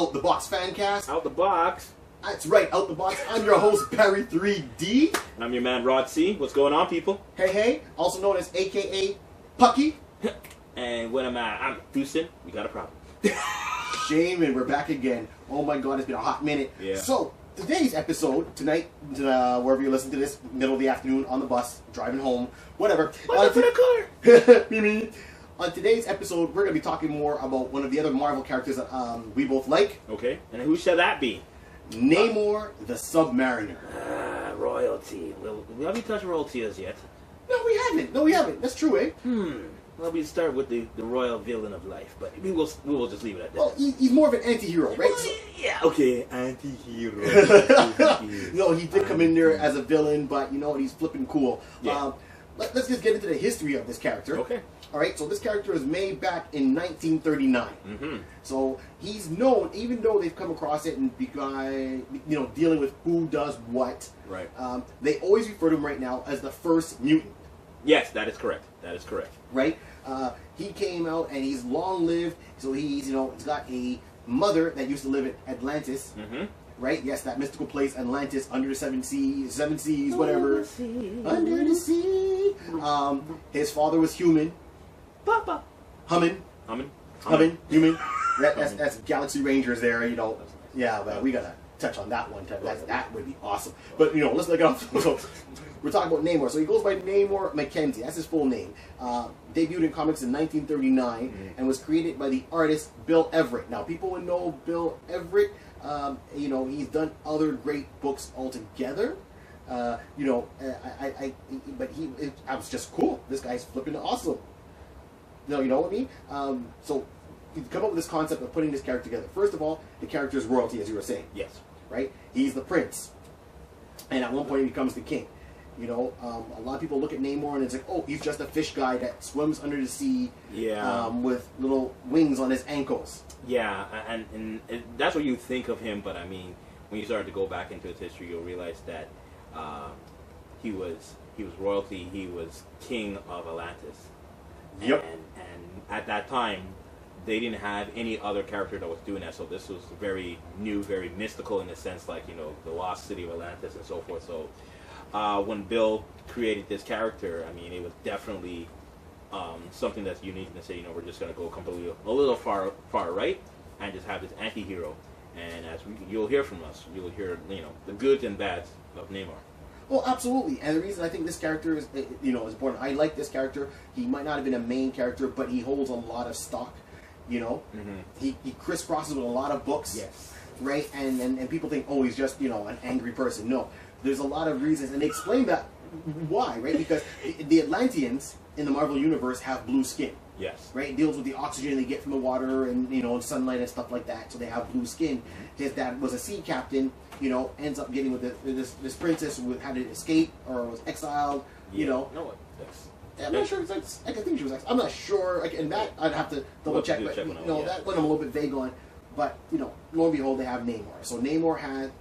Out the Box Fancast. Out the box. That's right, Out the Box. I'm your host, Barry 3D. And I'm your man, Rod C. What's going on, people? Hey, also known as AKA Pucky. And when I'm Houston, we got a problem. Shame, and we're back again. Oh my god, it's been a hot minute. Yeah. So, today's episode, tonight, wherever you listen to this, middle of the afternoon, on the bus, driving home, whatever. What's up for the car? Me. On today's episode, we're going to be talking more about one of the other Marvel characters that we both like. Okay, and who shall that be? Namor the Submariner. Royalty. Well, we haven't touched royalty as yet. No, we haven't. That's true, eh? Well, we start with the royal villain of life, but we will just leave it at that. Well, he's more of an anti-hero, right? Well, yeah, okay, anti-hero. No, he did come in there as a villain, but you know what? He's flipping cool. Yeah. Let's just get into the history of this character. Okay. All right, so this character was made back in 1939. Mm-hmm. So he's known, even though they've come across it and dealing with who does what. Right. They always refer to him right now as the first mutant. Yes, that is correct. That is correct. Right. He came out and he's long lived. So he's got a mother that used to live in Atlantis. Mm-hmm. Right? Yes, that mystical place, Atlantis, under the seven seas, whatever. Under the sea. His father was human. Papa. Humming, human. That's Galaxy Rangers there, you know. Yeah, but we gotta touch on that one time. That would be awesome. But let's look it up. So we're talking about Namor. So he goes by Namor Mackenzie. That's his full name. Debuted in comics in 1939 and was created by the artist Bill Everett. Now people would know Bill Everett. He's done other great books altogether. But I was just cool. This guy's flipping awesome. No, you know what I mean? So you come up with this concept of putting this character together. First of all, the character is royalty, as you were saying. Yes. Right? He's the prince. And at one point he becomes the king. A lot of people look at Namor and it's like, oh, he's just a fish guy that swims under the sea with little wings on his ankles. Yeah, and that's what you think of him, but I mean, when you start to go back into his history, you'll realize that he was royalty, he was king of Atlantis. Yep. And at that time, they didn't have any other character that was doing that, so this was very new, very mystical in the sense, like, the lost city of Atlantis and so forth. So when Bill created this character, I mean, it was definitely something that's unique to say, we're just going to go completely a little far right and just have this anti-hero. And as you'll hear from us, you'll hear, the goods and bads of Namor. Well, absolutely, and the reason I think this character is, is important. I like this character. He might not have been a main character, but he holds a lot of stock. Mm-hmm. He crisscrosses with a lot of books. Yes. Right, and people think, oh, he's just an angry person. No, there's a lot of reasons, and they explain that why, right? Because the Atlanteans in the Marvel universe have blue skin. Yes. Right, it deals with the oxygen they get from the water and sunlight and stuff like that, so they have blue skin. His dad was a sea captain. Ends up getting with this princess who had to escape or was exiled. No, I'm not sure. I think she was exiled. I'm not sure. And that I'd have to double check. But that one I'm a little bit vague on. But lo and behold, they have Namor. So Namor has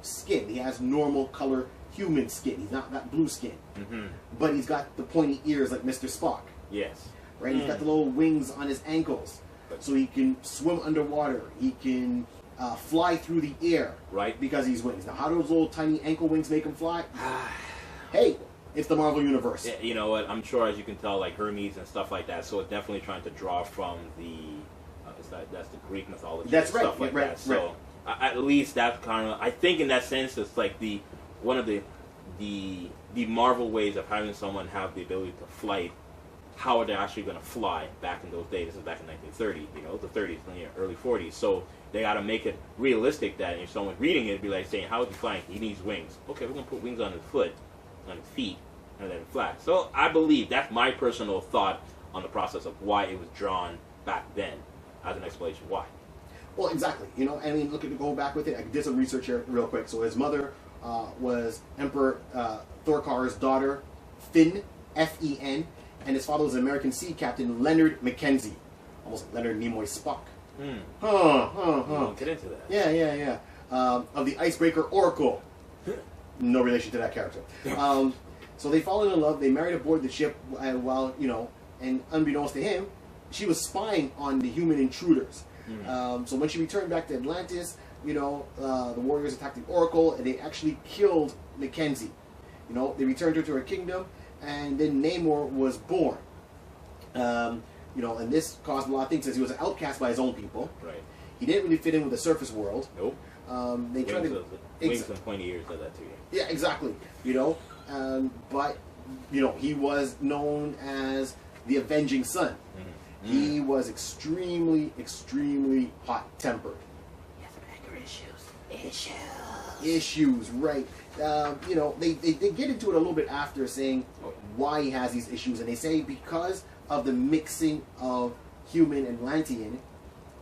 skin. He has normal color human skin. He's not got blue skin. Mm-hmm. But he's got the pointy ears like Mr. Spock. Yes. Right. He's got the little wings on his ankles, so he can swim underwater. He can fly through the air, right? Because he's wings. Now, how do those little tiny ankle wings make him fly? Hey, it's the Marvel Universe. Yeah, you know what? I'm sure, as you can tell, like Hermes and stuff like that. So it's definitely trying to draw from that's the Greek mythology. That's and right. Stuff like right. that. So at least that's kind of. I think in that sense, it's like one of the Marvel ways of having someone have the ability to fly. How are they actually going to fly back in those days? This is back in 1930, the 30s, early 40s. So they got to make it realistic that if someone's reading it, it'd be like saying, how is he flying? He needs wings. Okay, we're going to put wings on his foot, on his feet, and then fly. So I believe that's my personal thought on the process of why it was drawn back then as an explanation why. Well, exactly. I mean, look at go back with it. I did some research here real quick. So his mother was Emperor Thorkar's daughter, Finn, F-E-N. And his father was an American sea captain, Leonard Mackenzie. Almost like Leonard Nimoy Spock. Get into that. Yeah. Of the Icebreaker Oracle. No relation to that character. So they fall in love. They married aboard the ship while, and unbeknownst to him, she was spying on the human intruders. So when she returned back to Atlantis, you know, the warriors attacked the Oracle, and they actually killed Mackenzie. You know, they returned her to her kingdom, and then Namor was born. You know, and this caused a lot of things, as he was an outcast by his own people. Right. He didn't really fit in with the surface world. Nope. They tried to... Wings and pointy ears did that to you. Yeah, exactly. You know, but, you know, he was known as the Avenging Son. He was extremely, extremely hot-tempered. He has anger issues. Issues, right. You know, they get into it a little bit after, saying why he has these issues, and they say because of the mixing of human and Atlantean,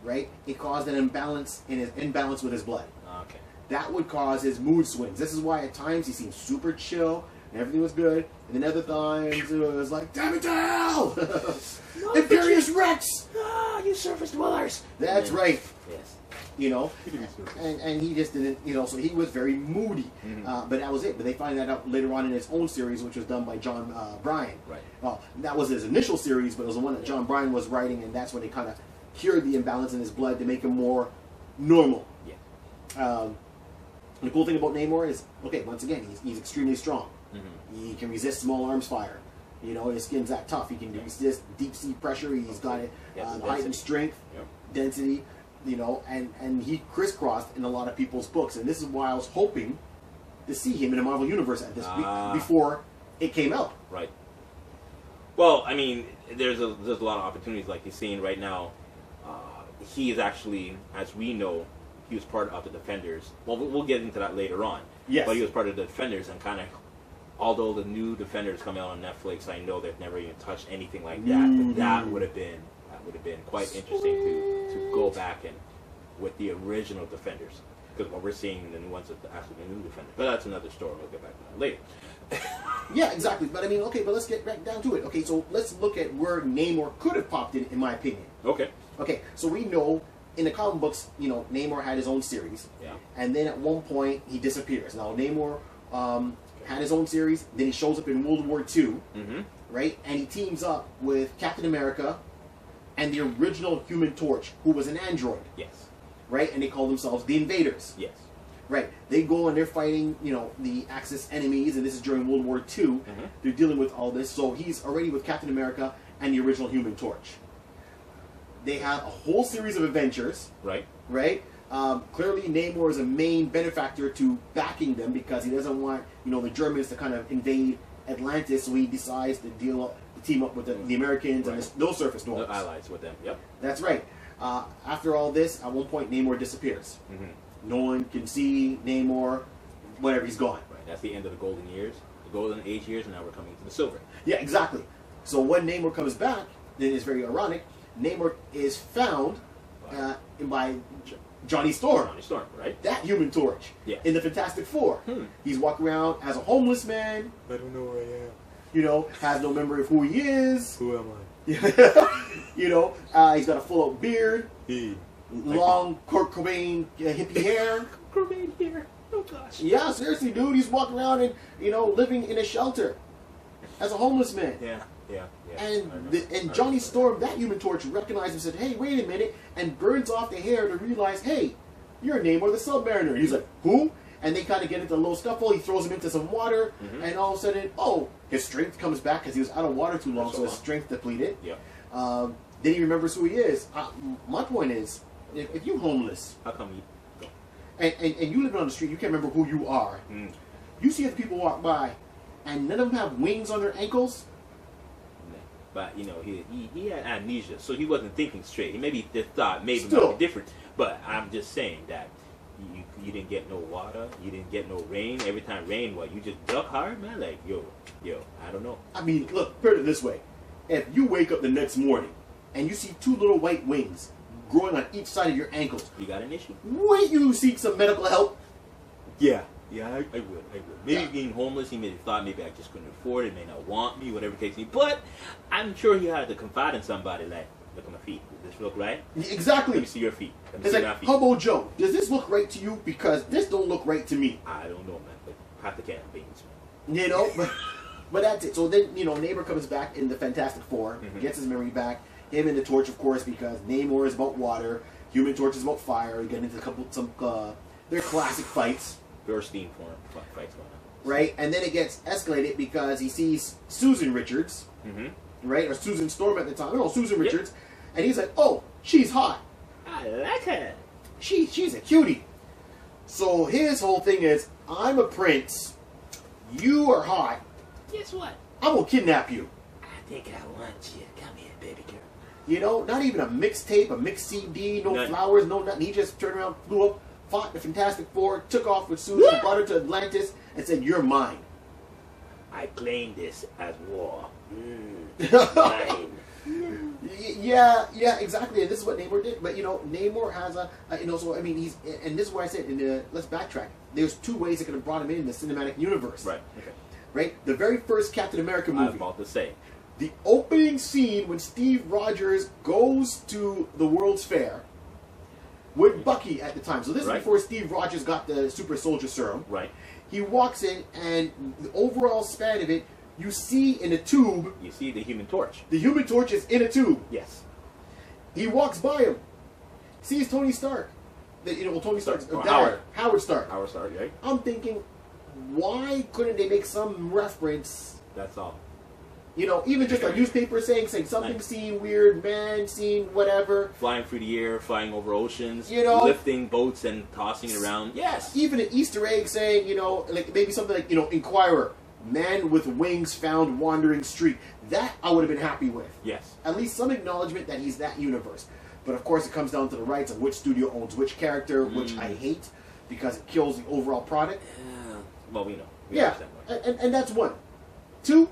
right, it caused an imbalance with his blood. Okay. That would cause his mood swings. This is why at times he seemed super chill and everything was good, and then other times it was like, damn it to hell! Imperious Rex! Ah, you surface dwellers! That's right. Yes. You know, and he just didn't, you know, so he was very moody. But that was it. But they find that out later on in his own series, which was done by John Bryan. Right. Well, that was his initial series, but it was the one that John Bryan was writing, and that's when they kind of cured the imbalance in his blood to make him more normal. Yeah. The cool thing about Namor is, okay, once again, he's extremely strong. He can resist small arms fire. You know, his skin's that tough. He can resist deep sea pressure. He's got it, heightened strength, density. You know, and he crisscrossed in a lot of people's books, and this is why I was hoping to see him in a Marvel Universe at this before it came out. Right. Well, I mean, there's a lot of opportunities like you're seeing right now. He is actually, as we know, he was part of the Defenders. Well, we'll get into that later on. Yes. But he was part of the Defenders, and kind of, although the new Defenders come out on Netflix, I know they've never even touched anything like that. But that would have been quite interesting to go back and with the original Defenders, because what we're seeing in the new ones are actually the new Defenders. But that's another story. We'll get back to that later. Yeah, exactly. But I mean, okay, but let's get back down to it. Okay, so let's look at where Namor could have popped in my opinion. Okay. Okay, so we know in the comic books, you know, Namor had his own series. Yeah. And then at one point, he disappears. Now, Namor had his own series, then he shows up in World War II, right? And he teams up with Captain America and the original Human Torch, who was an android. Yes. Right? And they call themselves the Invaders. Yes. Right. They go and they're fighting, you know, the Axis enemies, and this is during World War II. They're dealing with all this. So he's already with Captain America and the original Human Torch. They have a whole series of adventures. Right. Right? Clearly, Namor is a main benefactor to backing them because he doesn't want, you know, the Germans to kind of invade Atlantis, so he decides to team up with the Americans and those surface dwellers. The allies with them. Yep. That's right. After all this, at one point, Namor disappears. No one can see Namor, whatever, he's gone. Right. That's the end of the golden years, the golden age years, and now we're coming to the silver. Yeah, exactly. So when Namor comes back, it is very ironic. Namor is found by Johnny Storm. Johnny Storm, right? That Human Torch. Yeah. In the Fantastic Four. He's walking around as a homeless man. I don't know where I am. You know, has no memory of who he is. Who am I? You know, he's got a full-out beard. Long Kurt Cobain hippie hair. Kurt Cobain hair. Oh gosh. Yeah, seriously, dude. He's walking around and, you know, living in a shelter as a homeless man. Yeah. And Johnny Storm, that Human Torch, recognized him and said, hey, wait a minute, and burns off the hair to realize, hey, you're Namor the Submariner. And he's like, who? And they kind of get into a little scuffle. He throws him into some water, and all of a sudden, his strength comes back because he was out of water too long, so his strength depleted. Yeah. Then he remembers who he is. My point is, if you're homeless, how come you go? And you live on the street, you can't remember who you are. You see other people walk by, and none of them have wings on their ankles. But, you know, he had amnesia, so he wasn't thinking straight. He maybe thought maybe Still. might be different. But I'm just saying that you didn't get no water, you didn't get no rain. Every time rain, you just duck hard, man? Like, yo, I don't know. I mean, look, put it this way. If you wake up the next morning and you see two little white wings growing on each side of your ankles, you got an issue. Wouldn't you seek some medical help? Yeah, I would. Maybe being homeless, he may have thought maybe I just couldn't afford it, may not want me, whatever the case may be. But I'm sure he had to confide in somebody like, look at my feet. Does this look right? Exactly. Let me see your feet. It's like, how about Joe? Does this look right to you? Because this don't look right to me. I don't know, man. But half the can of beans, man. You know? But that's it. So then, you know, Namor comes back in the Fantastic Four, gets his memory back. Him and the Torch, of course, because Namor is about water. Human Torch is about fire. You get into their classic fights. Pure steam fights going on. Right, and then it gets escalated because he sees Susan Richards, right, or Susan Storm at the time. No, Susan Richards, and he's like, "Oh, she's hot. I like her. She's a cutie." So his whole thing is, "I'm a prince. You are hot. Guess what? I'm gonna kidnap you." I think I want you. Come here, baby girl. You know, not even a mixtape, a mixed CD, no None. flowers, no nothing. He just turned around, flew up, fought the Fantastic Four, took off with Susan, brought her to Atlantis, and said, "You're mine." I claim this as war. Mine. Yeah, exactly. And this is what Namor did. But Namor has so I mean, and this is why I said. Let's backtrack. There's two ways they could have brought him in the cinematic universe. Right. Okay. Right. The very first Captain America movie. I was about to say. The opening scene when Steve Rogers goes to the World's Fair with Bucky at the time. So this is before Steve Rogers got the Super Soldier Serum. Right. He walks in, and the overall span of it, you see in a tube. You see the Human Torch. The Human Torch is in a tube. Yes. He walks by him, sees Tony Stark. Tony Stark's dad, Howard Stark. Howard Stark, right? I'm thinking, why couldn't they make some reference? That's all. Even just a newspaper saying something seen weird, man seen whatever. Flying through the air, flying over oceans, lifting boats and tossing it around. Yes. Even an Easter egg saying, like maybe something like, Inquirer, man with wings found wandering street. That I would have been happy with. Yes. At least some acknowledgement that he's that universe. But of course it comes down to the rights of which studio owns which character, which I hate because it kills the overall product. Well, we know. And that's one. Two,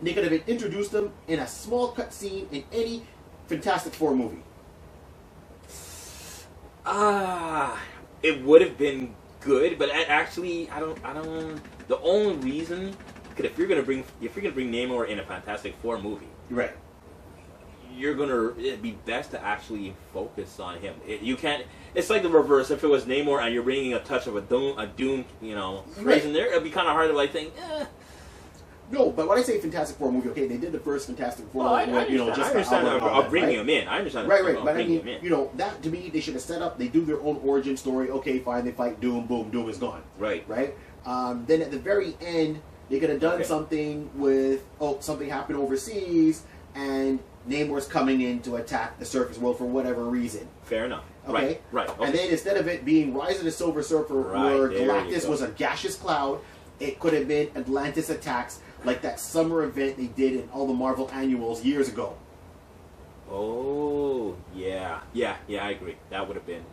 they could have introduced them in a small cut scene in any Fantastic Four movie. It would have been good, but actually, I don't. The only reason, because if you're gonna bring Namor in a Fantastic Four movie, right? It'd be best to actually focus on him. You can't. It's like the reverse. If it was Namor and you're bringing a touch of a Doom, phrase in there, it'd be kind of hard to think. No, but when I say Fantastic Four movie, okay, they did the first Fantastic Four. I understand of bringing him in. I understand. Right. But I mean, that to me, they should have set up. They do their own origin story. Okay, fine. They fight Doom. Boom. Doom is gone. Right. Then at the very end, they could have done something with something happened overseas, and Namor's coming in to attack the surface world for whatever reason. Fair enough. Okay. Right. Okay. And then instead of it being Rise of the Silver Surfer, where Galactus was a gaseous cloud, it could have been Atlantis attacks, like that summer event they did in all the Marvel annuals years ago. Oh, yeah, I agree. That would have been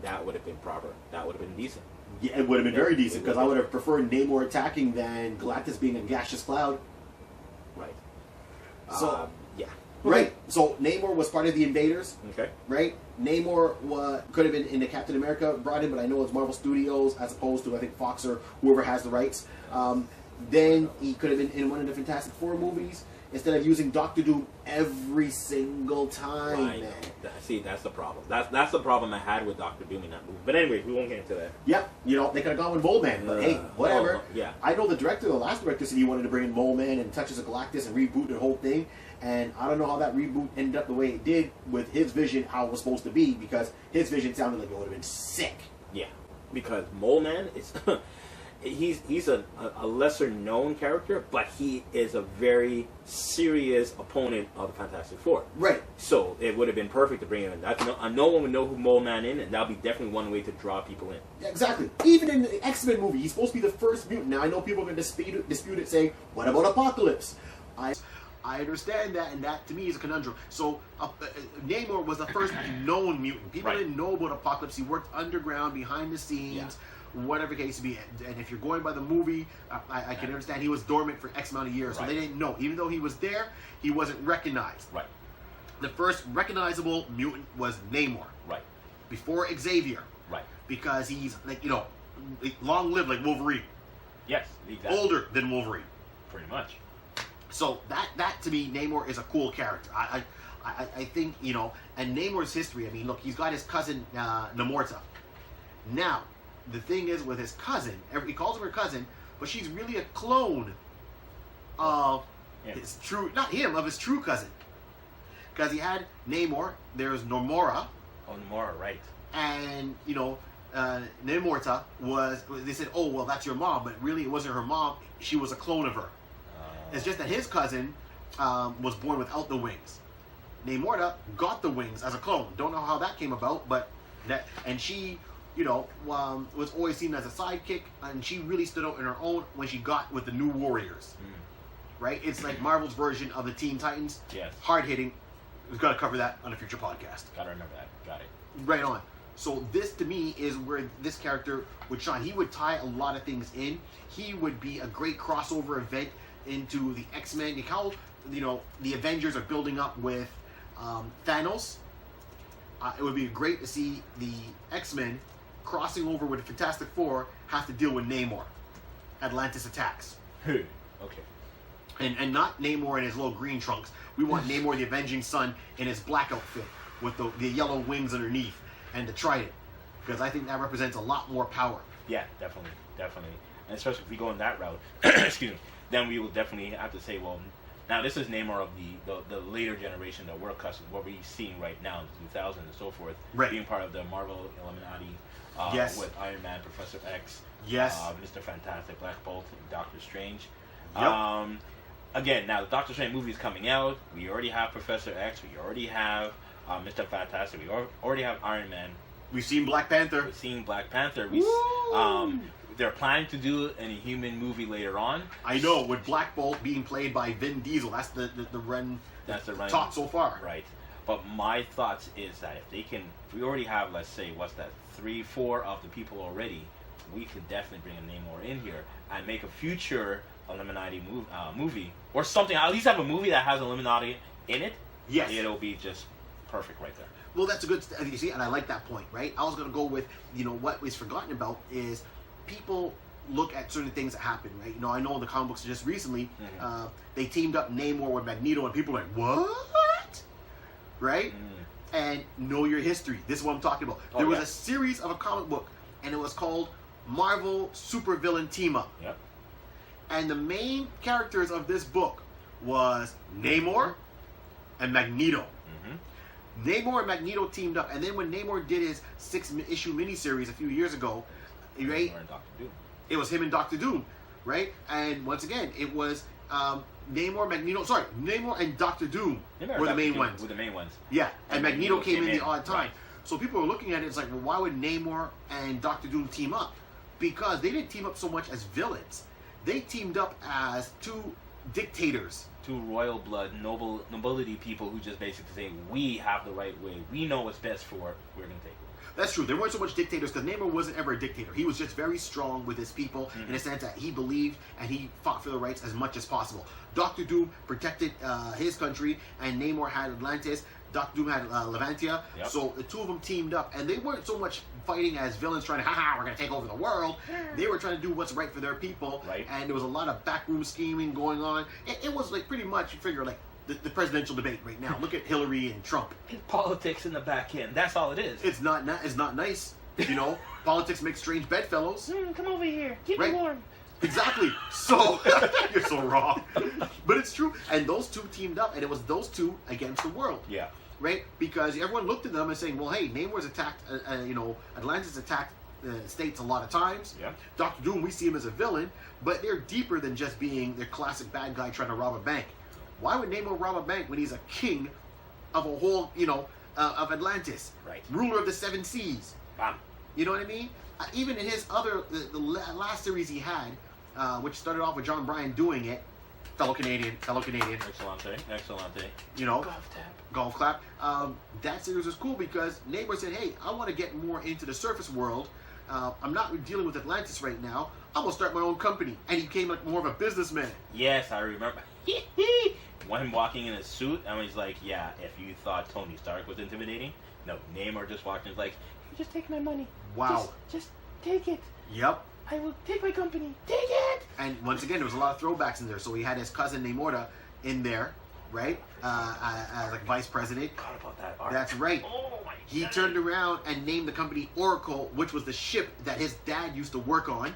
proper. That would have been decent. Yeah, it would have been very decent, because I would have preferred Namor attacking than Galactus being a gaseous cloud. Right. So, yeah. Right. So Namor was part of the Invaders. Okay. Right. Namor could have been in the Captain America brought in, but I know it's Marvel Studios as opposed to I think Fox or whoever has the rights. Then he could have been in one of the Fantastic Four movies instead of using Doctor Doom every single time. Right. Man. See, that's the problem. That's the problem I had with Doctor Doom in that movie. But anyway, we won't get into that. Yep. They could have gone with Mole Man, but hey, whatever. Yeah. I know the last director said he wanted to bring in Mole Man and Touches of Galactus and reboot the whole thing. And I don't know how that reboot ended up the way it did with his vision, how it was supposed to be, because his vision sounded like it would have been sick. Yeah, because Mole Man is he's a lesser known character, but he is a very serious opponent of the Fantastic Four. Right. So it would have been perfect to bring him in. No one would know who Mole Man is, and that'll be definitely one way to draw people in. Exactly. Even in the X-Men movie, he's supposed to be the first mutant. Now I know people are going to dispute it, saying, "What about Apocalypse?" I understand that, and that to me is a conundrum. So Namor was the first known mutant. People didn't know about Apocalypse. He worked underground, behind the scenes, whatever the case to be. And if you're going by the movie, I can understand he was dormant for X amount of years, so they didn't know. Even though he was there, he wasn't recognized. Right. The first recognizable mutant was Namor. Right. Before Xavier. Right. Because he's long lived like Wolverine. Yes. Exactly. Older than Wolverine. Pretty much. So that to me, Namor is a cool character. I think, and Namor's history, I mean, look, he's got his cousin, Namorta. Now, the thing is with his cousin, he calls her cousin, but she's really a clone of his true, not him, of his true cousin. Because he had Namor, there's Nomura. Oh, Namora, right. And, Namorta they said, oh, well, that's your mom, but really it wasn't her mom. She was a clone of her. It's just that his cousin was born without the wings. Namorta got the wings as a clone. Don't know how that came about, and she, was always seen as a sidekick, and she really stood out in her own when she got with the New Warriors. Right? It's like Marvel's version of the Teen Titans. Yes. Hard hitting. We've got to cover that on a future podcast. Gotta remember that. Got it. Right on. So this, to me, is where this character would shine. He would tie a lot of things in. He would be a great crossover event into the X-Men. How, the Avengers are building up with Thanos. It would be great to see the X-Men crossing over with the Fantastic Four have to deal with Namor. Atlantis attacks. Okay. And not Namor in his little green trunks. We want Namor the Avenging Sun in his black outfit with the yellow wings underneath and the trident. Because I think that represents a lot more power. Yeah, definitely. And especially if we go in that route, excuse me, then we will definitely have to say, well, now this is Namor of the later generation that we're accustomed, what we're seeing right now in the 2000s and so forth, right. Being part of the Marvel Illuminati, yes. With Iron Man, Professor X, yes, Mr. Fantastic, Black Bolt, and Doctor Strange. Yep. Again, now the Doctor Strange movie is coming out. We already have Professor X. We already have Mr. Fantastic. We already have Iron Man. We've seen Black Panther. They're planning to do an Inhuman movie later on. I know, with Black Bolt being played by Vin Diesel. That's the run. That's the run. Talk so far. Right. But my thoughts is that if we already have, let's say, 3-4 of the people already, we could definitely bring a Namor in here and make a future Illuminati movie or something. At least have a movie that has Illuminati in it. Yes. It'll be just perfect right there. Well, that's a good. You see, and I like that point. Right. I was going to go with what is forgotten about is people look at certain things that happen. Right. I know in the comic books just recently, they teamed up Namor with Magneto, and people are like, what? Right. And know your history. This is what I'm talking about. There was a series of a comic book, and it was called Marvel Supervillain Team Up. Yep. And the main characters of this book was Namor and Magneto. Namor and Magneto teamed up, and then when Namor did his 6-issue miniseries a few years ago, right? It was him and Doctor Doom, right? And once again, it was Namor and Doctor Doom were the main ones. Yeah, and Magneto came in the odd time. Right. So people are looking at it, it's like, well, why would Namor and Doctor Doom team up? Because they didn't team up so much as villains. They teamed up as two dictators. Two royal blood, nobility people who just basically say, we have the right way. We know what's best for, we're going to take it. That's true. There weren't so much dictators because Namor wasn't ever a dictator. He was just very strong with his people in a sense that he believed and he fought for the rights as much as possible. Doctor Doom protected his country and Namor had Atlantis. Dr. Doom had Levantia. Yep. So the two of them teamed up and they weren't so much fighting as villains trying to, we're going to take over the world. They were trying to do what's right for their people. Right. And there was a lot of backroom scheming going on. It was like pretty much, you figure, like the presidential debate right now. Look at Hillary and Trump. It's politics in the back end. That's all it is. It's not nice. Politics make strange bedfellows. Come over here. Keep me warm. Exactly. So, you're so wrong. But it's true. And those two teamed up, and it was those two against the world. Yeah. Right? Because everyone looked at them and saying, well, hey, Namor's attacked, Atlantis attacked states a lot of times. Yeah. Dr. Doom, we see him as a villain, but they're deeper than just being their classic bad guy trying to rob a bank. Why would Namor rob a bank when he's a king of a whole, of Atlantis? Right. Ruler of the 7 seas. Bam. You know what I mean? Even in his the last series he had, which started off with John Bryan doing it, fellow Canadian. Excellente. Golf clap. That series was cool because Namor said, hey, I want to get more into the surface world. I'm not dealing with Atlantis right now. I'm going to start my own company. And he became like more of a businessman. Yes, I remember. When him walking in a suit, and he's like, yeah, if you thought Tony Stark was intimidating, no, Namor just walked in, like, just take my money. Wow. Just take it. Yep. I will take my company. Take it! And once again, there was a lot of throwbacks in there. So he had his cousin Namorta in there, right? As like vice president. I forgot about that arc. That's right. Oh my God. He turned around and named the company Oracle, which was the ship that his dad used to work on.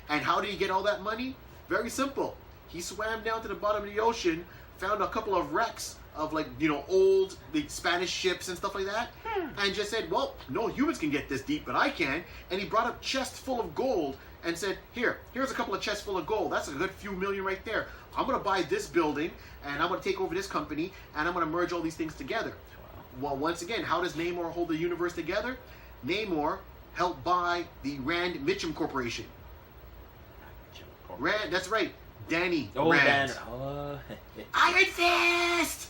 And how did he get all that money? Very simple. He swam down to the bottom of the ocean, found a couple of wrecks of like, you know, old big Spanish ships and stuff like that, and just said, well, no humans can get this deep, but I can. And he brought a chest full of gold and said, here's a couple of chests full of gold. That's a good few million right there. I'm going to buy this building, and I'm going to take over this company, and I'm going to merge all these things together. Well, once again, how does Namor hold the universe together? Namor helped buy the Rand Mitchum Corporation. Rand, that's right. Danny Rand. Iron Fist!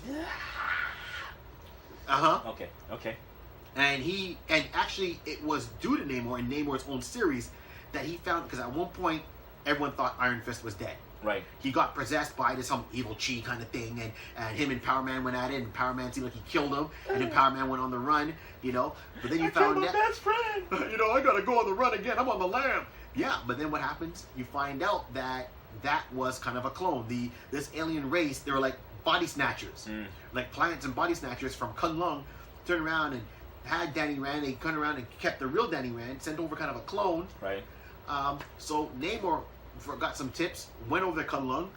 Okay. And actually, it was due to Namor and Namor's own series that he found, because at one point, everyone thought Iron Fist was dead. Right. He got possessed by some evil chi kind of thing, and him and Power Man went at it, and Power Man seemed like he killed him, and then Power Man went on the run, you know. But then you found my best friend. You know, I gotta go on the run again. I'm on the lam. Yeah, but then what happens? You find out that was kind of a clone. This alien race, they were like body snatchers, like plants and body snatchers from Kunlun. Turned around and had Danny Rand. They turned around and kept the real Danny Rand, sent over kind of a clone. Right. So Namor got some tips, went over to Kunlun,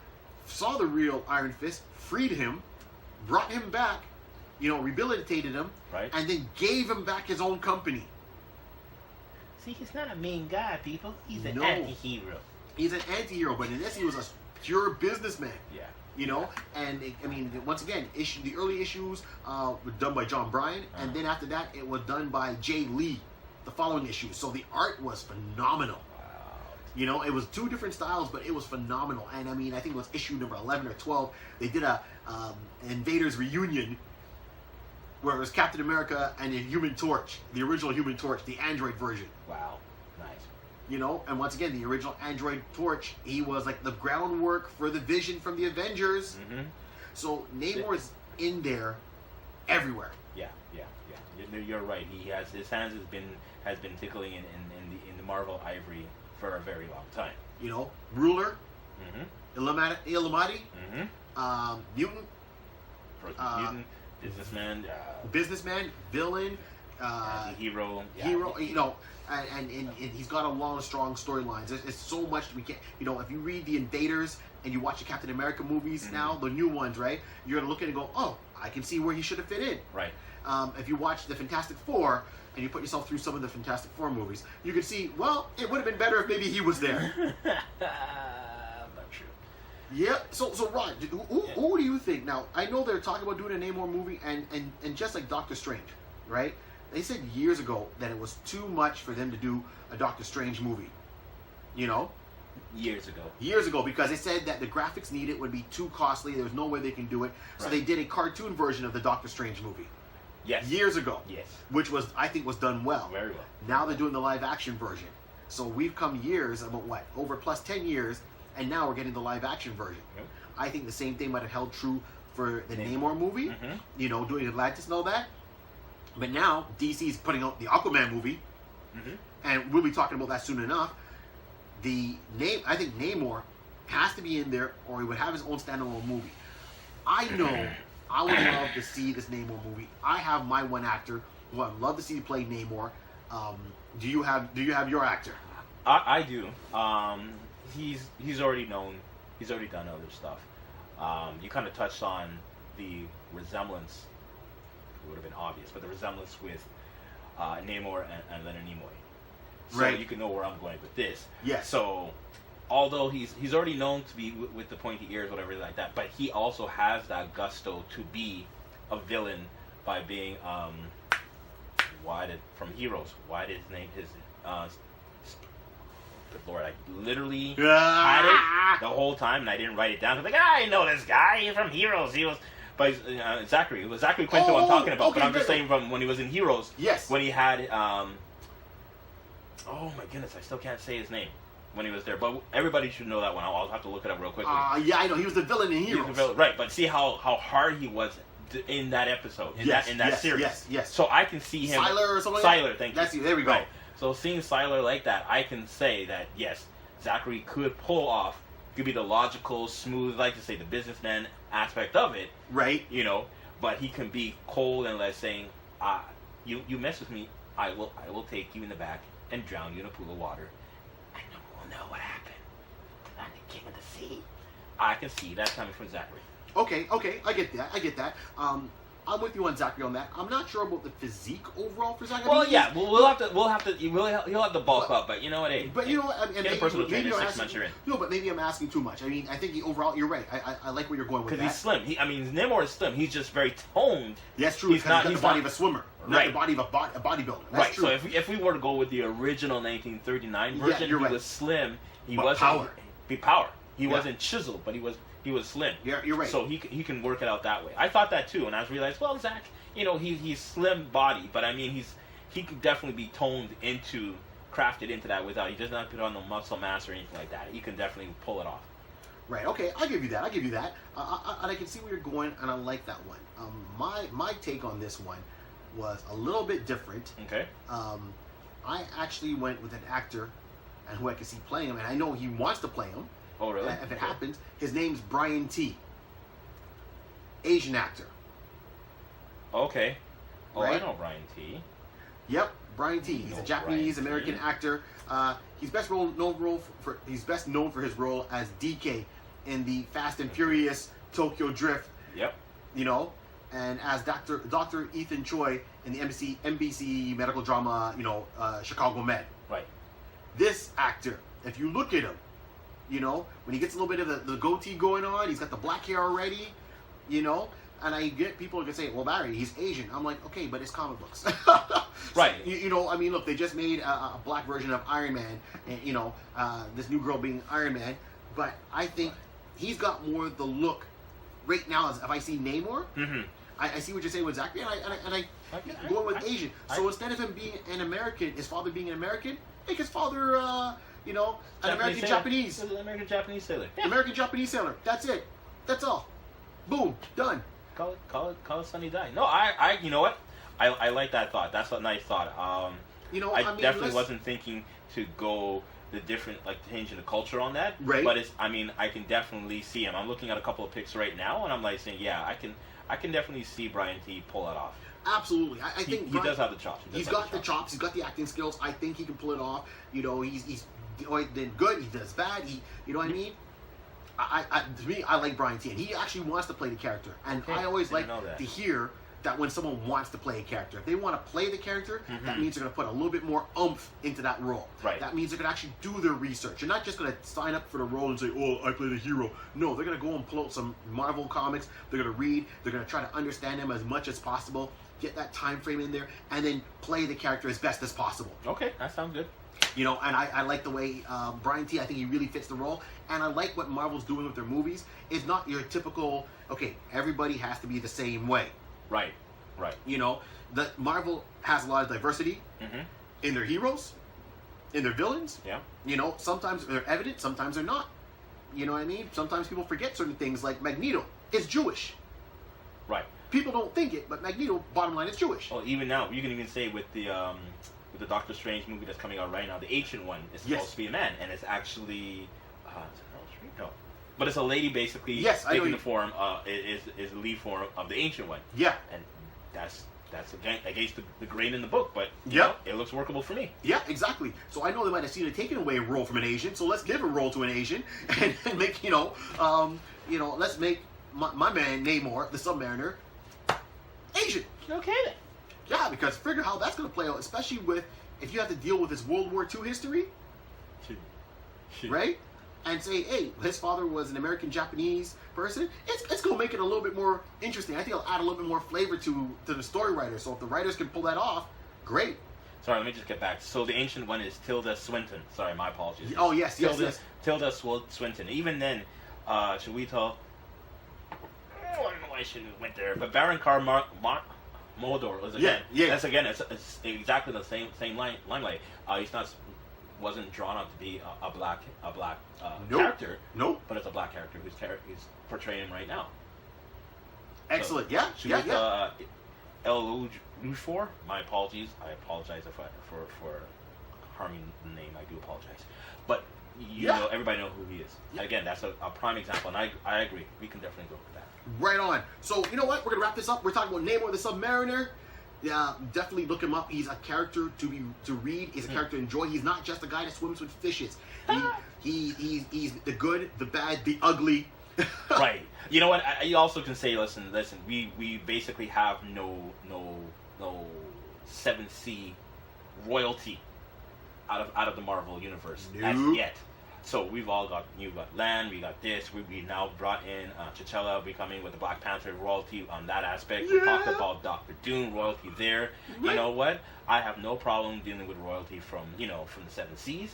saw the real Iron Fist, freed him, brought him back, you know, rehabilitated him, right, and then gave him back his own company. See, he's not a mean guy, people. He's an anti-hero. He's an anti-hero, but in this, he was a pure businessman. Yeah. You know, and I mean, once again, the early issues were done by John Bryan, and then after that, it was done by Jay Lee, the following issues. So the art was phenomenal. You know, it was two different styles, but it was phenomenal. And I mean, I think it was issue number 11 or 12. They did a Invaders reunion where it was Captain America and the Human Torch, the original Human Torch, the Android version. Wow, nice. You know, and once again, the original Android Torch, he was like the groundwork for the Vision from the Avengers. Mm-hmm. So Namor is in there everywhere. Yeah. You're right. He has his hands has been tickling in the Marvel ivory for a very long time. You know, ruler, Illuminati, mutant, mutant, businessman, villain, hero, hero. You know, and he's got a long, strong storylines. It's so much we can't. You know, if you read the Invaders and you watch the Captain America movies now, the new ones, right? You're gonna look at it and go, oh, I can see where he should have fit in. Right. If you watch the Fantastic Four and you put yourself through some of the Fantastic Four movies, you could see, well, it would have been better if maybe he was there. Not true. Yep. So Rod, who do you think? Now, I know they're talking about doing a Namor movie, and just like Doctor Strange, right? They said years ago that it was too much for them to do a Doctor Strange movie. You know? Years ago, because they said that the graphics needed would be too costly. There was no way they can do it. So they did a cartoon version of the Doctor Strange movie. Yes. Years ago. Yes. Which I think was done well. Very well. Now they're doing the live action version. So we've come years, about what? Over plus 10 years, and now we're getting the live action version. Yep. I think the same thing might have held true for the Namor movie, you know, doing Atlantis and all that. But now DC's putting out the Aquaman movie, and we'll be talking about that soon enough. I think Namor has to be in there, or he would have his own standalone movie. I know I would love to see this Namor movie. I have my one actor who I'd love to see play Namor. Do you have your actor? I do. He's already known. He's already done other stuff. You kind of touched on the resemblance. It would have been obvious, but the resemblance with Namor and Leonard Nimoy. So you can know where I'm going with this. Yes. So, although he's already known to be with the pointy ears, whatever like that, but he also has that gusto to be a villain by being from Heroes. Why did his name good Lord, I literally had it the whole time and I didn't write it down. I'm like, I know this guy. He's from Heroes. He was. But Zachary. It was Zachary Quinto I'm talking about. Okay, but I'm just saying from when he was in Heroes. Yes. When he had oh my goodness, I still can't say his name when he was there. But everybody should know that one. I'll have to look it up real quickly. Yeah, I know. He was the villain in Heroes. Right, but see how hard he was in that episode, in that series. Yes. So I can see him. Sylar or something Sylar, thank you. That's you. There we go. Right. So seeing Sylar like that, I can say that, yes, Zachary could pull off, could be the logical, smooth, like to say, the businessman aspect of it. Right. You know, but he can be cold and like saying, you mess with me, I will take you in the back and drown you in a pool of water. And no one will know what happened. I'm the king of the sea. I can see that coming from Zachary. Okay, I get that. I'm with you on Zachary on that. I'm not sure about the physique overall for Zachary. Well, yeah, he'll have to bulk up, but you know what? Hey, but you know what? Get a personal trainer 6 months you're in. No, but maybe I'm asking too much. I mean, I think overall you're right. I like where you're going with that. Because he's slim. Namor is slim. He's just very toned. That's true. He's got the body of a swimmer, not the body of a bodybuilder. That's right. True. So if we were to go with the original 1939 version, he was slim. He wasn't power. He wasn't chiseled, but he was slim. Yeah, you're right. So he can work it out that way. I thought that too, and I realized, well, Zach, he's slim body, but I mean he could definitely be crafted into that without. He does not put on no muscle mass or anything like that. He can definitely pull it off. Right. Okay. I'll give you that. And I can see where you're going, and I like that one. My take on this one was a little bit different. Okay. I actually went with an actor, and who I can see playing him, and I know he wants to play him. Oh, really? If it happens, his name's Brian T. Asian actor. Okay. Oh, right? I know Brian T. Yep, Brian T. He's a Japanese-American actor. He's best known for his role as DK in the Fast and Furious Tokyo Drift. Yep. And as Dr. Ethan Choi in the NBC medical drama, Chicago Med. Right. This actor, if you look at him, when he gets a little bit of the goatee going on, he's got the black hair already, and I get people who can say, well, Barry, he's Asian. I'm like, okay, but it's comic books. Right. I mean, look, they just made a black version of Iron Man, and, this new girl being Iron Man, but I think he's got more the look right now as if I see Namor. Mm-hmm. I see what you're saying with Zachary, and I going with Asian. So instead of him being an American, his father being an American, make his father, an American Japanese. An American Japanese sailor. Yeah. American Japanese sailor. That's it. That's all. Boom. Done. Call it Sunny Die. No, I you know what? I like that thought. That's a nice thought. I definitely wasn't thinking to go the different, changing the culture on that. Right. But I can definitely see him. I'm looking at a couple of pics right now, and I'm saying, yeah, I can definitely see Brian T. pull it off. Absolutely. I think he does have the chops. He's got the chops. He's got the acting skills. I think he can pull it off. He's been good. He does bad. You know what I mean? To me, I like Brian T. And he actually wants to play the character. And I always like to hear that when someone wants to play a character. If they want to play the character, that means they're going to put a little bit more oomph into that role. Right. That means they're going to actually do their research. You're not just going to sign up for the role and say, oh, I play the hero. No, they're going to go and pull out some Marvel comics. They're going to read. They're going to try to understand them as much as possible. Get that time frame in there. And then play the character as best as possible. Okay, that sounds good. And I like the way Brian T. I think he really fits the role. And I like what Marvel's doing with their movies. It's not your typical, okay, everybody has to be the same way. Right. The Marvel has a lot of diversity in their heroes, in their villains. Yeah. Sometimes they're evident, sometimes they're not. You know what I mean? Sometimes people forget certain things, like Magneto is Jewish. Right. People don't think it, but Magneto, bottom line, is Jewish. Well, even now, you can even say with the Doctor Strange movie that's coming out right now, the Ancient One is supposed to be a man, and it's actually no, but it's a lady basically taking the form is the lead form of the Ancient One. Yeah, and that's against the grain in the book, but it looks workable for me. Yeah, exactly. So I know they might have seen it taken away a role from an Asian, so let's give a role to an Asian and make let's make my man Namor the Submariner Asian. Okay then. Yeah, because figure how that's going to play out, especially if you have to deal with his World War II history, right? And say, hey, his father was an American-Japanese person. It's going to make it a little bit more interesting. I think it'll add a little bit more flavor to the story writer. So if the writers can pull that off, great. Sorry, let me just get back. So the Ancient One is Tilda Swinton. Sorry, my apologies. Oh, yes. Tilda Swinton. Even then, should we tell... I don't know why I shouldn't have went there. But Baron Modor was again. Yeah. That's again. It's exactly the same limelight. Wasn't drawn out to be a black character. Nope. But it's a black character who's portraying him right now. Excellent. So, El Luchfor. My apologies. I apologize for harming the name. I do apologize. But everybody know who he is. Yeah. Again, that's a prime example, and I agree. We can definitely go with that. Right on. So you know what? We're gonna wrap this up. We're talking about Namor the Submariner. Yeah, definitely look him up. He's a character to read. He's a character to enjoy. He's not just a guy that swims with fishes. He's the good, the bad, the ugly. Right. You know what? You also can say, listen. We basically have no 7C royalty out of the Marvel universe as yet. So we've all got land, we got this. We now brought in T'Challa becoming with the Black Panther royalty on that aspect. We talked about Doctor Doom royalty there. Right. You know what? I have no problem dealing with royalty from the 7Cs.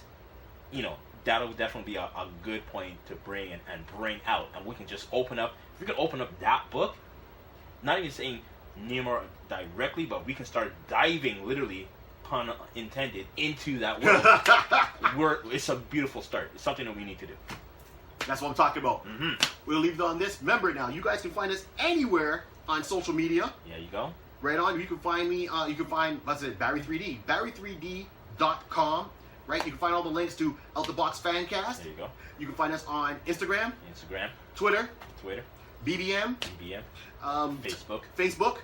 That'll definitely be a good point to bring bring out, and we can just open up. If we can open up that book, not even saying Namor directly, but we can start diving, literally, pun intended, into that world. It's a beautiful start. It's something that we need to do. That's what I'm talking about. Mm-hmm. We'll leave it on this. Remember now, you guys can find us anywhere on social media. Yeah, you go. Right on. You can find me. You can find Barry3D. Barry3D.com. Right. You can find all the links to Out the Box Fancast. There you go. You can find us on Instagram. Twitter. BBM. Facebook.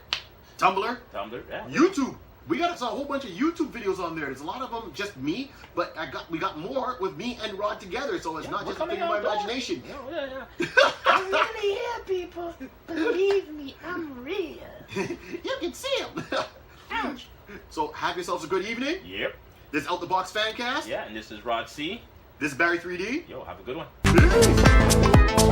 Tumblr. Yeah. YouTube. We got a whole bunch of YouTube videos on there. There's a lot of them just me, but we got more with me and Rod together, so it's not just a thing of my imagination. Yeah. I'm really here, people. Believe me, I'm real. You can see him. Ouch. So have yourselves a good evening. Yep. This is Out the Box Fancast. Yeah, and this is Rod C. This is Barry 3D. Yo, have a good one. Peace.